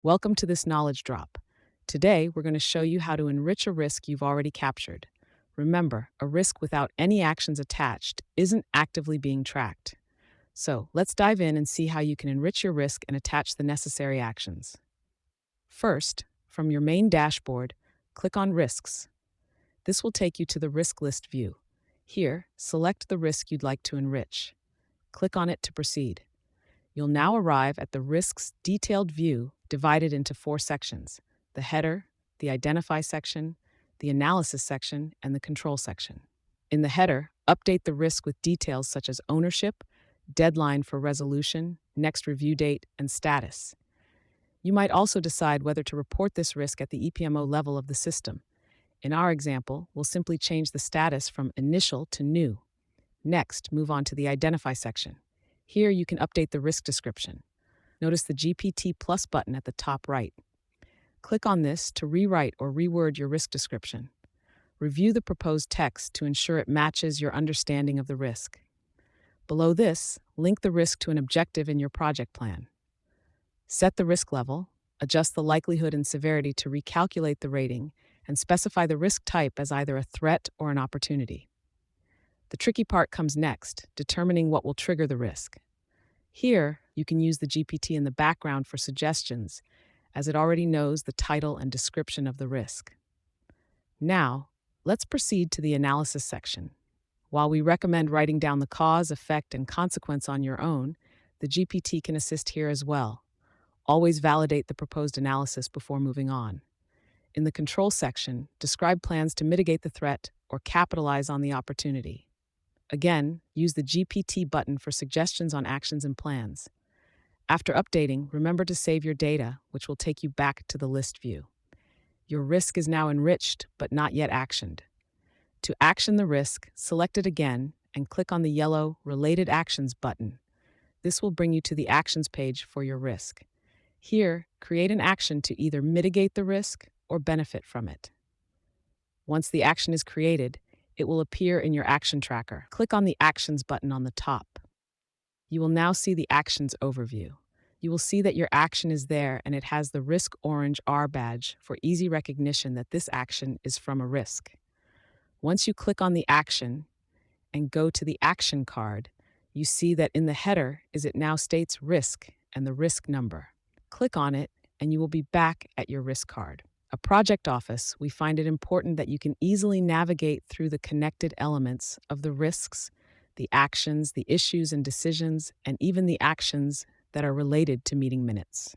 Welcome to this knowledge drop. Today, we're going to show you how to enrich a risk you've already captured. Remember, a risk without any actions attached isn't actively being tracked. So, let's dive in and see how you can enrich your risk and attach the necessary actions. First, from your main dashboard, click on Risks. This will take you to the Risk List view. Here, select the risk you'd like to enrich. Click on it to proceed. You'll now arrive at the risks detailed view divided into four sections: the header, the identify section, the analysis section, and the control section. In the header, update the risk with details such as ownership, deadline for resolution, next review date, and status. You might also decide whether to report this risk at the EPMO level of the system. In our example, we'll simply change the status from initial to new. Next, move on to the Identify section. Here you can update the risk description. Notice the GPT Plus button at the top right. Click on this to rewrite or reword your risk description. Review the proposed text to ensure it matches your understanding of the risk. Below this, link the risk to an objective in your project plan. Set the risk level, adjust the likelihood and severity to recalculate the rating, and specify the risk type as either a threat or an opportunity. The tricky part comes next, determining what will trigger the risk. Here, you can use the GPT in the background for suggestions, as it already knows the title and description of the risk. Now, let's proceed to the analysis section. While we recommend writing down the cause, effect, and consequence on your own, the GPT can assist here as well. Always validate the proposed analysis before moving on. In the control section, describe plans to mitigate the threat or capitalize on the opportunity. Again, use the GPT button for suggestions on actions and plans. After updating, remember to save your data, which will take you back to the list view. Your risk is now enriched, but not yet actioned. To action the risk, select it again and click on the yellow Related Actions button. This will bring you to the Actions page for your risk. Here, create an action to either mitigate the risk or benefit from it. Once the action is created, it will appear in your action tracker. Click on the Actions button on the top. You will now see the Actions overview. You will see that your action is there and it has the Risk Orange R badge for easy recognition that this action is from a risk. Once you click on the action and go to the Action card, you see that in the header it now states Risk and the risk number. Click on it and you will be back at your risk card. A ProjectOffice, we find it important that you can easily navigate through the connected elements of the risks, the actions, the issues and decisions, and even the actions that are related to meeting minutes.